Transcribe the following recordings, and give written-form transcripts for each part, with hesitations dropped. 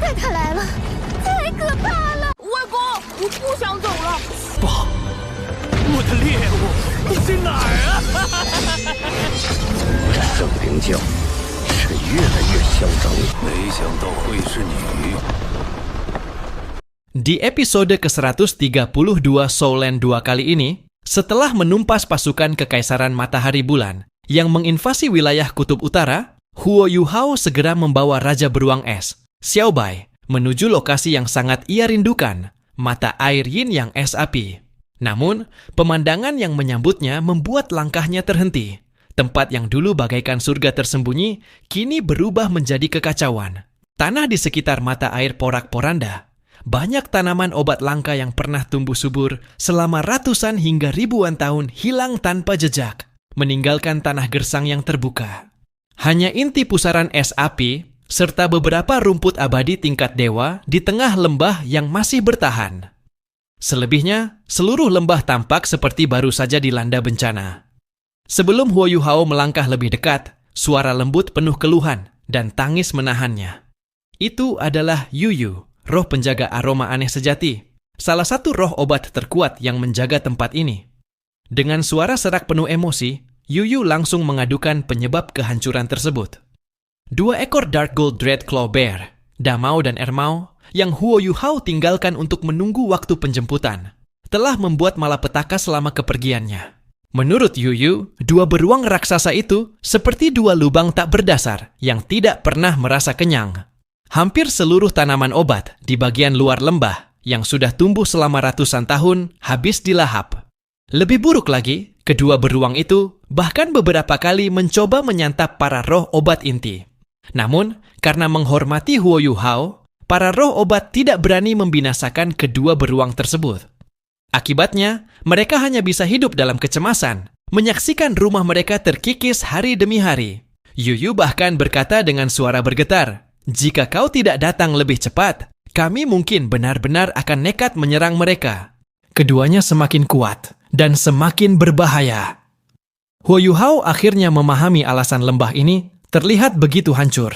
怪他来了，太可怕了！外公，我不想走了。爸，我的猎物在哪儿啊？圣灵教是越来越嚣张，没想到会是你。Di episode ke-132 Soulland 2 kali ini, setelah menumpas pasukan Kekaisaran Matahari Bulan yang menginvasi wilayah Kutub Utara, Huo Yuhao segera membawa Raja Beruang Es, Xiao Bai, menuju lokasi yang sangat ia rindukan, mata air Yin yang es api. Namun, pemandangan yang menyambutnya membuat langkahnya terhenti. Tempat yang dulu bagaikan surga tersembunyi, kini berubah menjadi kekacauan. Tanah di sekitar mata air porak-poranda. Banyak tanaman obat langka yang pernah tumbuh subur selama ratusan hingga ribuan tahun hilang tanpa jejak, meninggalkan tanah gersang yang terbuka. Hanya inti pusaran es api, serta beberapa rumput abadi tingkat dewa di tengah lembah yang masih bertahan. Selebihnya, seluruh lembah tampak seperti baru saja dilanda bencana. Sebelum Huo Yuhao melangkah lebih dekat, suara lembut penuh keluhan dan tangis menahannya. Itu adalah Yuyu, roh penjaga aroma aneh sejati, salah satu roh obat terkuat yang menjaga tempat ini. Dengan suara serak penuh emosi, Yuyu langsung mengadukan penyebab kehancuran tersebut. 2 ekor Dark Gold Dreadclaw Bear, Damao dan Ermao, yang Huo Yuhao tinggalkan untuk menunggu waktu penjemputan, telah membuat malapetaka selama kepergiannya. Menurut Yuyu, 2 beruang raksasa itu seperti 2 lubang tak berdasar yang tidak pernah merasa kenyang. Hampir seluruh tanaman obat di bagian luar lembah yang sudah tumbuh selama ratusan tahun habis dilahap. Lebih buruk lagi, kedua beruang itu bahkan beberapa kali mencoba menyantap para roh obat inti. Namun, karena menghormati Huo Yuhao, para roh obat tidak berani membinasakan kedua beruang tersebut. Akibatnya, mereka hanya bisa hidup dalam kecemasan, menyaksikan rumah mereka terkikis hari demi hari. Yuyu bahkan berkata dengan suara bergetar, "Jika kau tidak datang lebih cepat, kami mungkin benar-benar akan nekat menyerang mereka." Keduanya semakin kuat dan semakin berbahaya. Huo Yuhao akhirnya memahami alasan lembah ini terlihat begitu hancur.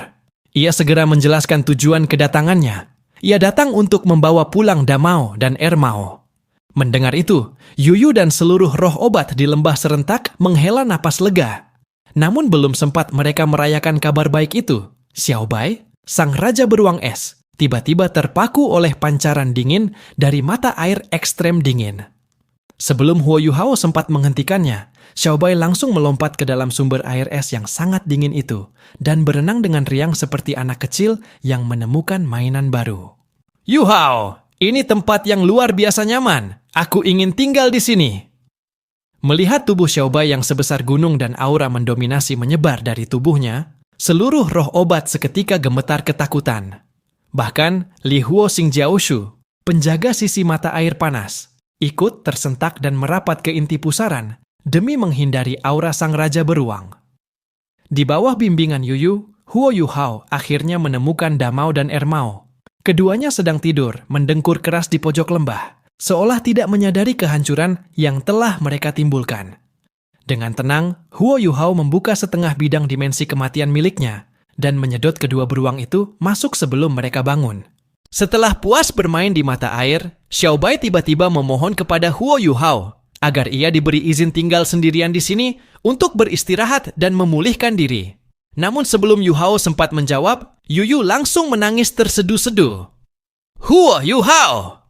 Ia segera menjelaskan tujuan kedatangannya. Ia datang untuk membawa pulang Damao dan Ermao. Mendengar itu, Yuyu dan seluruh roh obat di lembah serentak menghela napas lega. Namun belum sempat mereka merayakan kabar baik itu, Xiao Bai, sang Raja Beruang Es, tiba-tiba terpaku oleh pancaran dingin dari mata air ekstrem dingin. Sebelum Huo Yuhao sempat menghentikannya, Xiao Bai langsung melompat ke dalam sumber air es yang sangat dingin itu dan berenang dengan riang seperti anak kecil yang menemukan mainan baru. "Yuhao, ini tempat yang luar biasa nyaman. Aku ingin tinggal di sini." Melihat tubuh Xiao Bai yang sebesar gunung dan aura mendominasi menyebar dari tubuhnya, seluruh roh obat seketika gemetar ketakutan. Bahkan Li Huo Xingjiaoshu, penjaga sisi mata air panas, ikut tersentak dan merapat ke inti pusaran demi menghindari aura sang Raja Beruang. Di bawah bimbingan Yuyu, Huo Yuhao akhirnya menemukan Damao dan Ermao. Keduanya sedang tidur, mendengkur keras di pojok lembah, seolah tidak menyadari kehancuran yang telah mereka timbulkan. Dengan tenang, Huo Yuhao membuka setengah bidang dimensi kematian miliknya dan menyedot kedua beruang itu masuk sebelum mereka bangun. Setelah puas bermain di mata air, Xiao Bai tiba-tiba memohon kepada Huo Yuhao agar ia diberi izin tinggal sendirian di sini untuk beristirahat dan memulihkan diri. Namun sebelum Yuhao sempat menjawab, Yuyu langsung menangis terseduh-seduh. "Huo Yuhao,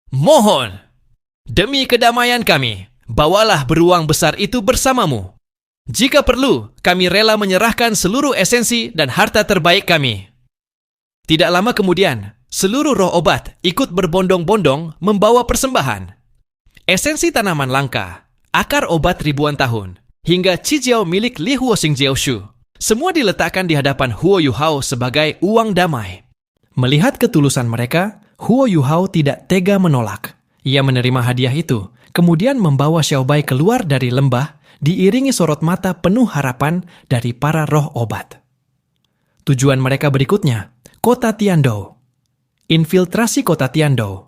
mohon, demi kedamaian kami, bawalah beruang besar itu bersamamu. Jika perlu, kami rela menyerahkan seluruh esensi dan harta terbaik kami." Tidak lama kemudian, seluruh roh obat ikut berbondong-bondong membawa persembahan. Esensi tanaman langka, akar obat ribuan tahun, hingga cijiao milik Li Huo Xingjiaoshu, semua diletakkan di hadapan Huo Yuhao sebagai uang damai. Melihat ketulusan mereka, Huo Yuhao tidak tega menolak. Ia menerima hadiah itu, kemudian membawa Xiao Bai keluar dari lembah, diiringi sorot mata penuh harapan dari para roh obat. Tujuan mereka berikutnya, Kota Tiandou. Infiltrasi Kota Tiandou.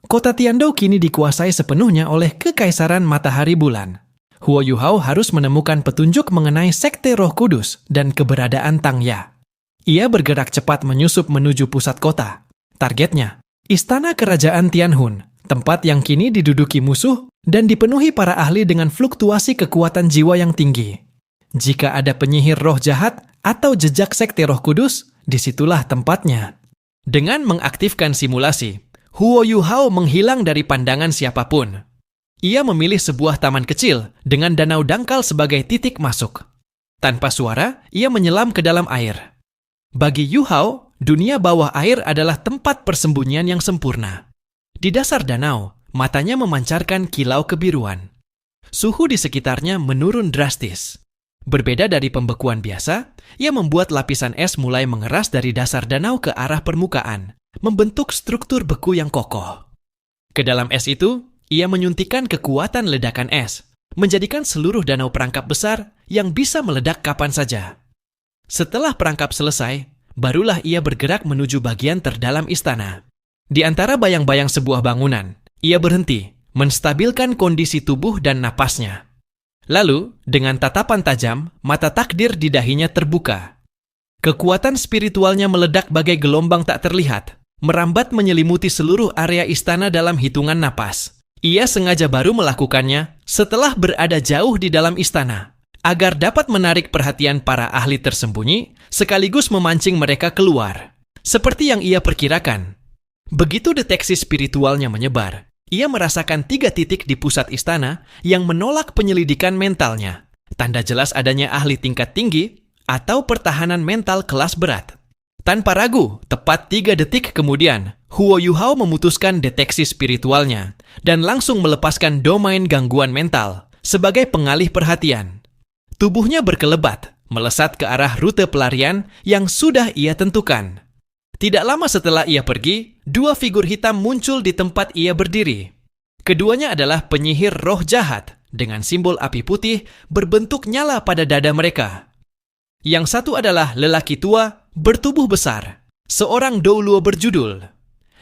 Kota Tiandou kini dikuasai sepenuhnya oleh Kekaisaran Matahari Bulan. Huo Yuhao harus menemukan petunjuk mengenai Sekte Roh Kudus dan keberadaan Tang Ya. Ia bergerak cepat menyusup menuju pusat kota, Targetnya, istana kerajaan Tianhun, tempat yang kini diduduki musuh dan dipenuhi para ahli dengan fluktuasi kekuatan jiwa yang tinggi. Jika ada penyihir roh jahat atau jejak sekte Roh Kudus, disitulah tempatnya. Dengan mengaktifkan simulasi, Huo Yuhao menghilang dari pandangan siapapun. Ia memilih sebuah taman kecil dengan danau dangkal sebagai titik masuk. Tanpa suara, ia menyelam ke dalam air. Bagi Yuhao, dunia bawah air adalah tempat persembunyian yang sempurna. Di dasar danau, matanya memancarkan kilau kebiruan. Suhu di sekitarnya menurun drastis. Berbeda dari pembekuan biasa, ia membuat lapisan es mulai mengeras dari dasar danau ke arah permukaan, membentuk struktur beku yang kokoh. Ke dalam es itu, ia menyuntikkan kekuatan ledakan es, menjadikan seluruh danau perangkap besar yang bisa meledak kapan saja. Setelah perangkap selesai, barulah ia bergerak menuju bagian terdalam istana. Di antara bayang-bayang sebuah bangunan, ia berhenti, menstabilkan kondisi tubuh dan napasnya. Lalu, dengan tatapan tajam, mata takdir di dahinya terbuka. Kekuatan spiritualnya meledak bagai gelombang tak terlihat, merambat menyelimuti seluruh area istana dalam hitungan napas. Ia sengaja baru melakukannya setelah berada jauh di dalam istana, agar dapat menarik perhatian para ahli tersembunyi, sekaligus memancing mereka keluar. Seperti yang ia perkirakan. Begitu deteksi spiritualnya menyebar, ia merasakan 3 titik di pusat istana yang menolak penyelidikan mentalnya. Tanda jelas adanya ahli tingkat tinggi atau pertahanan mental kelas berat. Tanpa ragu, tepat 3 detik kemudian, Huo Yuhao memutuskan deteksi spiritualnya dan langsung melepaskan domain gangguan mental sebagai pengalih perhatian. Tubuhnya berkelebat, melesat ke arah rute pelarian yang sudah ia tentukan. Tidak lama setelah ia pergi, 2 figur hitam muncul di tempat ia berdiri. Keduanya adalah penyihir roh jahat dengan simbol api putih berbentuk nyala pada dada mereka. Yang satu adalah lelaki tua, bertubuh besar, seorang Douluo berjudul.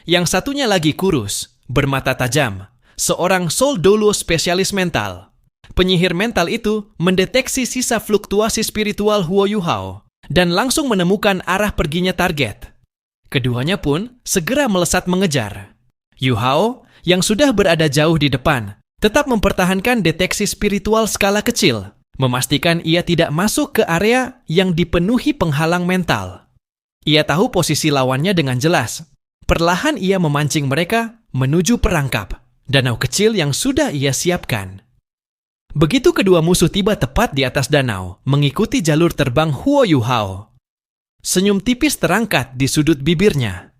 Yang satunya lagi kurus, bermata tajam, seorang Soul Douluo spesialis mental. Penyihir mental itu mendeteksi sisa fluktuasi spiritual Huo Yuhao dan langsung menemukan arah perginya target. Keduanya pun segera melesat mengejar. Yuhao, yang sudah berada jauh di depan, tetap mempertahankan deteksi spiritual skala kecil, memastikan ia tidak masuk ke area yang dipenuhi penghalang mental. Ia tahu posisi lawannya dengan jelas. Perlahan ia memancing mereka menuju perangkap, danau kecil yang sudah ia siapkan. Begitu kedua musuh tiba tepat di atas danau, mengikuti jalur terbang Huo Yuhao. Senyum tipis terangkat di sudut bibirnya.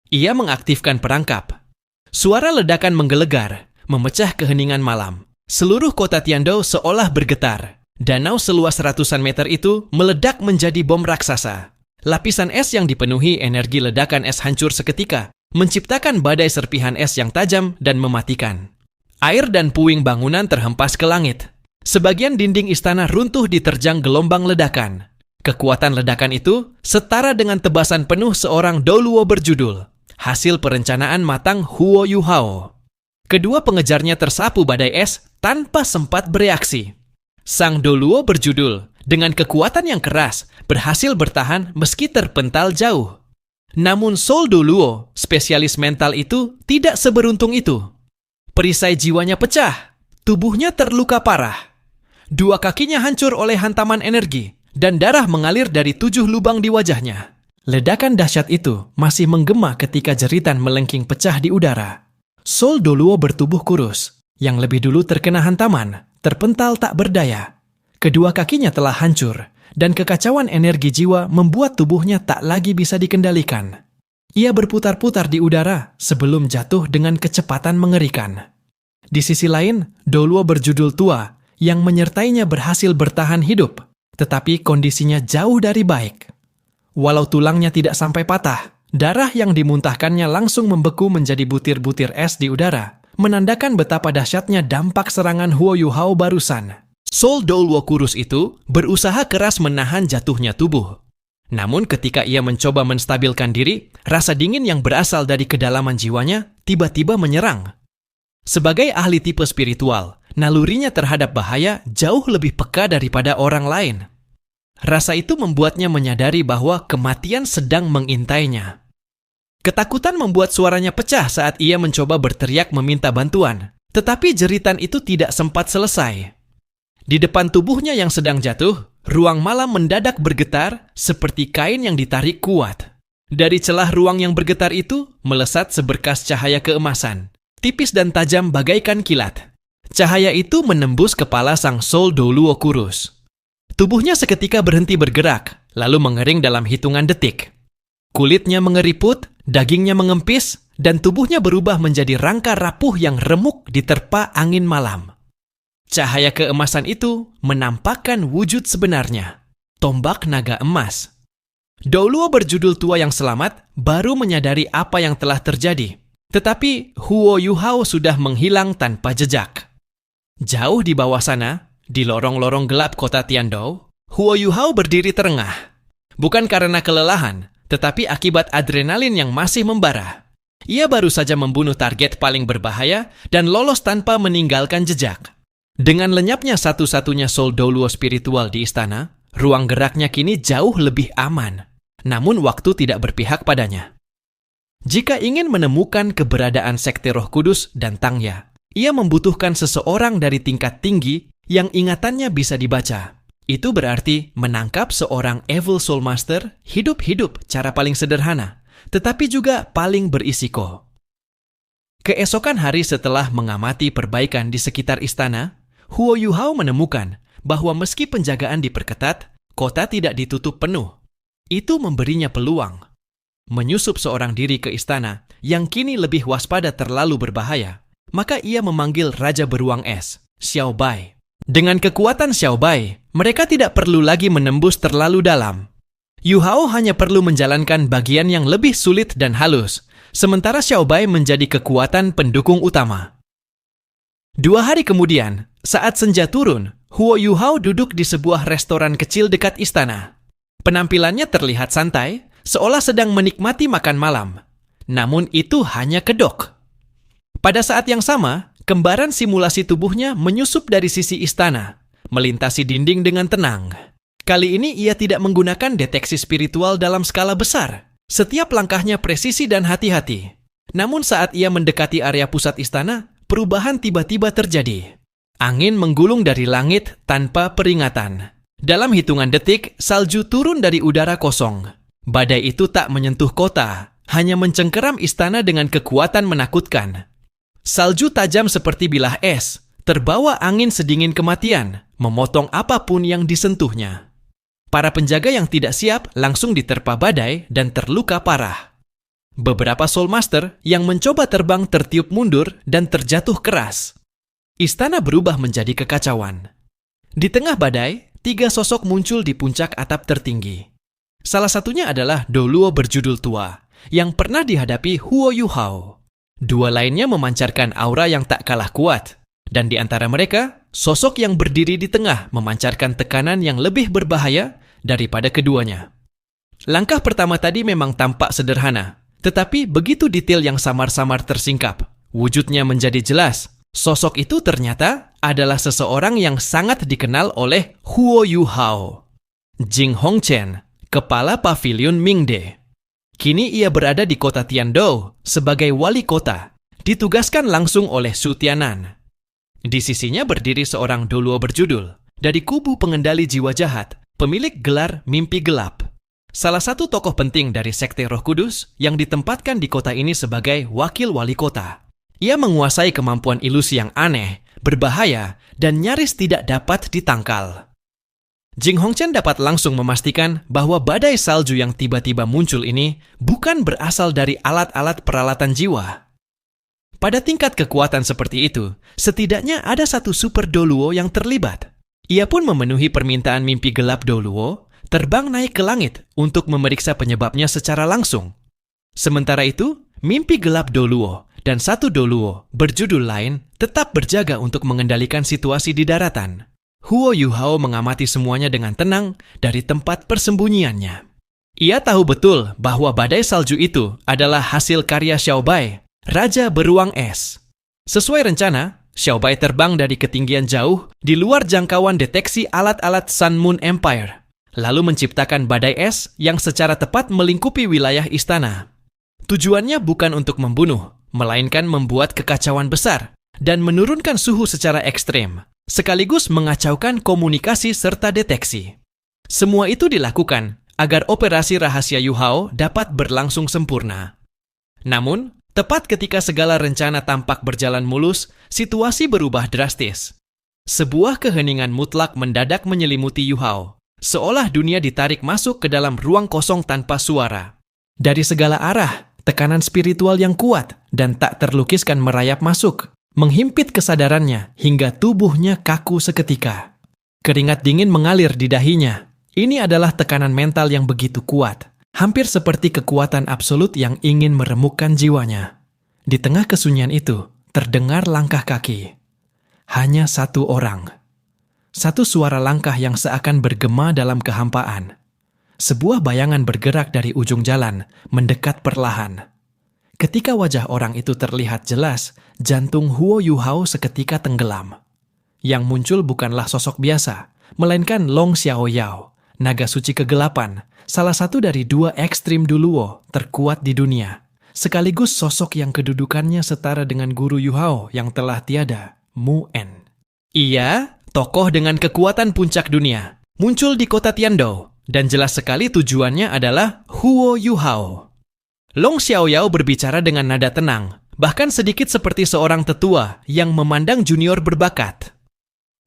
Ia mengaktifkan perangkap. Suara ledakan menggelegar, memecah keheningan malam. Seluruh kota Tiandou seolah bergetar. Danau seluas ratusan meter itu meledak menjadi bom raksasa. Lapisan es yang dipenuhi energi ledakan es hancur seketika, menciptakan badai serpihan es yang tajam dan mematikan. Air dan puing bangunan terhempas ke langit. Sebagian dinding istana runtuh diterjang gelombang ledakan. Kekuatan ledakan itu setara dengan tebasan penuh seorang Douluo berjudul, hasil perencanaan matang Huo Yuhao. Kedua pengejarnya tersapu badai es tanpa sempat bereaksi. Sang Douluo berjudul, dengan kekuatan yang keras, berhasil bertahan meski terpental jauh. Namun Soul Douluo, spesialis mental itu, tidak seberuntung itu. Perisai jiwanya pecah, tubuhnya terluka parah. 2 kakinya hancur oleh hantaman energi, dan darah mengalir dari 7 lubang di wajahnya. Ledakan dahsyat itu masih menggema ketika jeritan melengking pecah di udara. Soul Douluo bertubuh kurus, yang lebih dulu terkena hantaman, terpental tak berdaya. Kedua kakinya telah hancur, dan kekacauan energi jiwa membuat tubuhnya tak lagi bisa dikendalikan. Ia berputar-putar di udara sebelum jatuh dengan kecepatan mengerikan. Di sisi lain, Douluo berjudul tua yang menyertainya berhasil bertahan hidup, tetapi kondisinya jauh dari baik. Walau tulangnya tidak sampai patah, darah yang dimuntahkannya langsung membeku menjadi butir-butir es di udara, menandakan betapa dahsyatnya dampak serangan Huo Yuhao barusan. Soul Douluo kurus itu berusaha keras menahan jatuhnya tubuh. Namun ketika ia mencoba menstabilkan diri, rasa dingin yang berasal dari kedalaman jiwanya tiba-tiba menyerang. Sebagai ahli tipe spiritual, nalurinya terhadap bahaya jauh lebih peka daripada orang lain. Rasa itu membuatnya menyadari bahwa kematian sedang mengintainya. Ketakutan membuat suaranya pecah saat ia mencoba berteriak meminta bantuan, tetapi jeritan itu tidak sempat selesai. Di depan tubuhnya yang sedang jatuh, ruang malam mendadak bergetar seperti kain yang ditarik kuat. Dari celah ruang yang bergetar itu, melesat seberkas cahaya keemasan, tipis dan tajam bagaikan kilat. Cahaya itu menembus kepala sang Sol Douluo kurus. Tubuhnya seketika berhenti bergerak, lalu mengering dalam hitungan detik. Kulitnya mengeriput, dagingnya mengempis, dan tubuhnya berubah menjadi rangka rapuh yang remuk diterpa angin malam. Cahaya keemasan itu menampakkan wujud sebenarnya, tombak naga emas. Douluo berjudul tua yang selamat baru menyadari apa yang telah terjadi, tetapi Huo Yuhao sudah menghilang tanpa jejak. Jauh di bawah sana, di lorong-lorong gelap kota Tiandou, Huo Yuhao berdiri terengah. Bukan karena kelelahan, tetapi akibat adrenalin yang masih membara. Ia baru saja membunuh target paling berbahaya dan lolos tanpa meninggalkan jejak. Dengan lenyapnya satu-satunya Sol Douluo spiritual di istana, ruang geraknya kini jauh lebih aman. Namun waktu tidak berpihak padanya. Jika ingin menemukan keberadaan Sekte Roh Kudus dan Tangya, ia membutuhkan seseorang dari tingkat tinggi yang ingatannya bisa dibaca. Itu berarti menangkap seorang Evil Soul Master hidup-hidup cara paling sederhana, tetapi juga paling berisiko. Keesokan hari setelah mengamati perbaikan di sekitar istana, Huo Yuhao menemukan bahwa meski penjagaan diperketat, kota tidak ditutup penuh. Itu memberinya peluang. Menyusup seorang diri ke istana yang kini lebih waspada terlalu berbahaya, maka ia memanggil Raja Beruang Es, Xiao Bai. Dengan kekuatan Xiao Bai, mereka tidak perlu lagi menembus terlalu dalam. Yuhao hanya perlu menjalankan bagian yang lebih sulit dan halus, sementara Xiao Bai menjadi kekuatan pendukung utama. 2 hari kemudian, saat senja turun, Huo Yuhao duduk di sebuah restoran kecil dekat istana. Penampilannya terlihat santai, seolah sedang menikmati makan malam. Namun itu hanya kedok. Pada saat yang sama, kembaran simulasi tubuhnya menyusup dari sisi istana, melintasi dinding dengan tenang. Kali ini ia tidak menggunakan deteksi spiritual dalam skala besar. Setiap langkahnya presisi dan hati-hati. Namun saat ia mendekati area pusat istana, perubahan tiba-tiba terjadi. Angin menggulung dari langit tanpa peringatan. Dalam hitungan detik, salju turun dari udara kosong. Badai itu tak menyentuh kota, hanya mencengkeram istana dengan kekuatan menakutkan. Salju tajam seperti bilah es, terbawa angin sedingin kematian, memotong apapun yang disentuhnya. Para penjaga yang tidak siap langsung diterpa badai dan terluka parah. Beberapa Soul Master yang mencoba terbang tertiup mundur dan terjatuh keras. Istana berubah menjadi kekacauan. Di tengah badai, 3 sosok muncul di puncak atap tertinggi. Salah satunya adalah Douluo berjudul tua, yang pernah dihadapi Huo Yuhao. 2 lainnya memancarkan aura yang tak kalah kuat, dan di antara mereka, sosok yang berdiri di tengah memancarkan tekanan yang lebih berbahaya daripada keduanya. Langkah pertama tadi memang tampak sederhana, tetapi begitu detail yang samar-samar tersingkap. Wujudnya menjadi jelas. Sosok itu ternyata adalah seseorang yang sangat dikenal oleh Huo Yuhao. Jing Hongchen, kepala pavilion Mingde. Kini ia berada di kota Tiandou sebagai wali kota, ditugaskan langsung oleh Su Tianan. Di sisinya berdiri seorang Douluo berjudul, dari kubu pengendali jiwa jahat, pemilik gelar mimpi gelap. Salah satu tokoh penting dari Sekte Roh Kudus yang ditempatkan di kota ini sebagai wakil wali kota. Ia menguasai kemampuan ilusi yang aneh, berbahaya, dan nyaris tidak dapat ditangkal. Jing Hongchen dapat langsung memastikan bahwa badai salju yang tiba-tiba muncul ini bukan berasal dari alat-alat peralatan jiwa. Pada tingkat kekuatan seperti itu, setidaknya ada satu super Douluo yang terlibat. Ia pun memenuhi permintaan mimpi gelap Douluo, terbang naik ke langit untuk memeriksa penyebabnya secara langsung. Sementara itu, mimpi gelap Douluo dan satu Douluo berjudul lain tetap berjaga untuk mengendalikan situasi di daratan. Huo Yuhao mengamati semuanya dengan tenang dari tempat persembunyiannya. Ia tahu betul bahwa badai salju itu adalah hasil karya Xiao Bai, Raja Beruang Es. Sesuai rencana, Xiao Bai terbang dari ketinggian jauh di luar jangkauan deteksi alat-alat Sun Moon Empire, lalu menciptakan badai es yang secara tepat melingkupi wilayah istana. Tujuannya bukan untuk membunuh, melainkan membuat kekacauan besar dan menurunkan suhu secara ekstrem, sekaligus mengacaukan komunikasi serta deteksi. Semua itu dilakukan agar operasi rahasia Yu Hao dapat berlangsung sempurna. Namun, tepat ketika segala rencana tampak berjalan mulus, situasi berubah drastis. Sebuah keheningan mutlak mendadak menyelimuti Yu Hao, seolah dunia ditarik masuk ke dalam ruang kosong tanpa suara. Dari segala arah, tekanan spiritual yang kuat dan tak terlukiskan merayap masuk, menghimpit kesadarannya hingga tubuhnya kaku seketika. Keringat dingin mengalir di dahinya. Ini adalah tekanan mental yang begitu kuat, hampir seperti kekuatan absolut yang ingin meremukkan jiwanya. Di tengah kesunyian itu, terdengar langkah kaki. Hanya satu orang. Satu suara langkah yang seakan bergema dalam kehampaan. Sebuah bayangan bergerak dari ujung jalan, mendekat perlahan. Ketika wajah orang itu terlihat jelas, jantung Huo Yu Hao seketika tenggelam. Yang muncul bukanlah sosok biasa, melainkan Long Xiaoyao, naga suci kegelapan, salah satu dari 2 ekstrim duluo terkuat di dunia, sekaligus sosok yang kedudukannya setara dengan guru Yu Hao yang telah tiada, Mu En. Ia, tokoh dengan kekuatan puncak dunia, muncul di kota Tiandou, dan jelas sekali tujuannya adalah Huo Yu Hao. Long Xiaoyao berbicara dengan nada tenang, bahkan sedikit seperti seorang tetua yang memandang junior berbakat.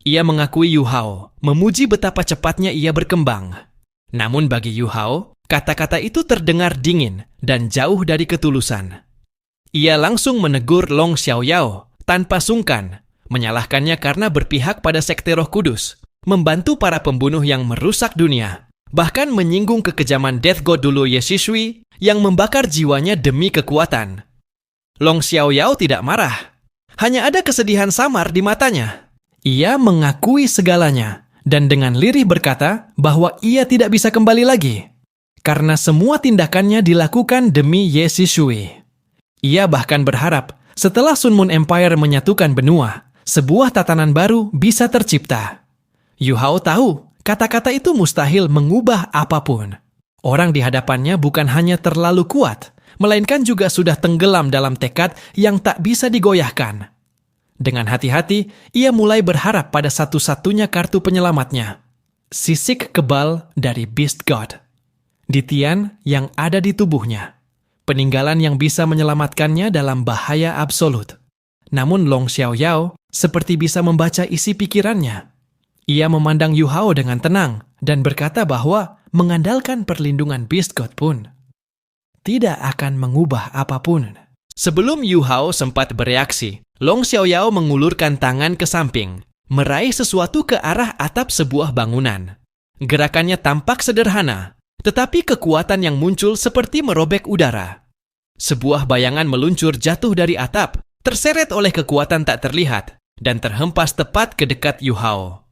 Ia mengakui Yu Hao, memuji betapa cepatnya ia berkembang. Namun bagi Yu Hao, kata-kata itu terdengar dingin dan jauh dari ketulusan. Ia langsung menegur Long Xiaoyao tanpa sungkan, menyalahkannya karena berpihak pada sekte Roh Kudus, membantu para pembunuh yang merusak dunia, bahkan menyinggung kekejaman Death God dulu Ye Shishui yang membakar jiwanya demi kekuatan. Long Xiaoyao tidak marah, hanya ada kesedihan samar di matanya. Ia mengakui segalanya dan dengan lirih berkata bahwa ia tidak bisa kembali lagi karena semua tindakannya dilakukan demi Ye Shishui. Ia bahkan berharap setelah Sun Moon Empire menyatukan benua, sebuah tatanan baru bisa tercipta. Yu Hao tahu kata-kata itu mustahil mengubah apapun. Orang di hadapannya bukan hanya terlalu kuat, melainkan juga sudah tenggelam dalam tekad yang tak bisa digoyahkan. Dengan hati-hati, ia mulai berharap pada satu-satunya kartu penyelamatnya. Sisik kebal dari Beast God. Ditian yang ada di tubuhnya. Peninggalan yang bisa menyelamatkannya dalam bahaya absolut. Namun Long Xiaoyao seperti bisa membaca isi pikirannya. Ia memandang Yu Hao dengan tenang dan berkata bahwa mengandalkan perlindungan Beast God pun tidak akan mengubah apapun. Sebelum Yu Hao sempat bereaksi, Long Xiaoyao mengulurkan tangan ke samping, meraih sesuatu ke arah atap sebuah bangunan. Gerakannya tampak sederhana, tetapi kekuatan yang muncul seperti merobek udara. Sebuah bayangan meluncur jatuh dari atap, terseret oleh kekuatan tak terlihat, dan terhempas tepat ke dekat Yu Hao.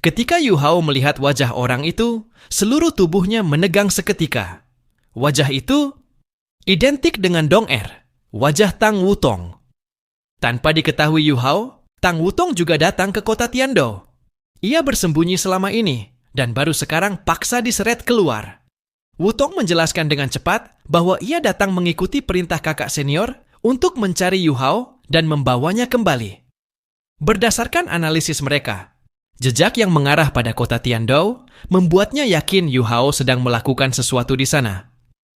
Ketika Yu Hao melihat wajah orang itu, seluruh tubuhnya menegang seketika. Wajah itu identik dengan Dong Er, wajah Tang Wutong. Tanpa diketahui Yu Hao, Tang Wutong juga datang ke kota Tiandou. Ia bersembunyi selama ini, dan baru sekarang paksa diseret keluar. Wutong menjelaskan dengan cepat bahwa ia datang mengikuti perintah kakak senior untuk mencari Yu Hao dan membawanya kembali. Berdasarkan analisis mereka, jejak yang mengarah pada kota Tiandou membuatnya yakin Yu Hao sedang melakukan sesuatu di sana.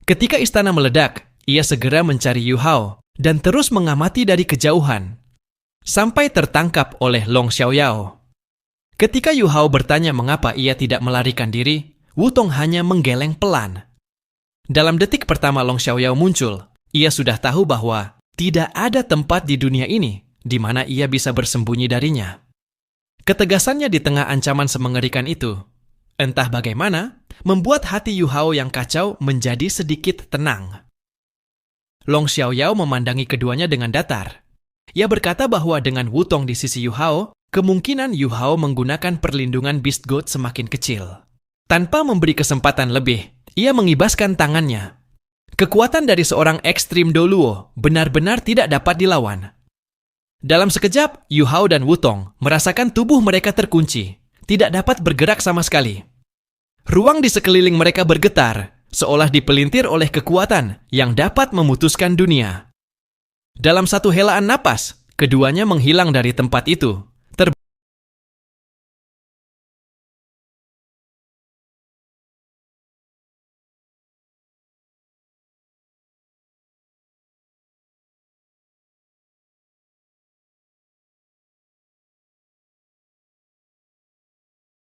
Ketika istana meledak, ia segera mencari Yu Hao dan terus mengamati dari kejauhan, sampai tertangkap oleh Long Xiaoyao. Ketika Yu Hao bertanya mengapa ia tidak melarikan diri, Wutong hanya menggeleng pelan. Dalam detik pertama Long Xiaoyao muncul, ia sudah tahu bahwa tidak ada tempat di dunia ini di mana ia bisa bersembunyi darinya. Ketegasannya di tengah ancaman semengerikan itu, entah bagaimana, membuat hati Yu Hao yang kacau menjadi sedikit tenang. Long Xiaoyao memandangi keduanya dengan datar. Ia berkata bahwa dengan Wutong di sisi Yu Hao, kemungkinan Yu Hao menggunakan perlindungan Beast God semakin kecil. Tanpa memberi kesempatan lebih, ia mengibaskan tangannya. Kekuatan dari seorang ekstrim Doluo benar-benar tidak dapat dilawan. Dalam sekejap, Yu Hao dan Wutong merasakan tubuh mereka terkunci, tidak dapat bergerak sama sekali. Ruang di sekeliling mereka bergetar, seolah dipelintir oleh kekuatan yang dapat memutuskan dunia. Dalam satu helaan napas, keduanya menghilang dari tempat itu.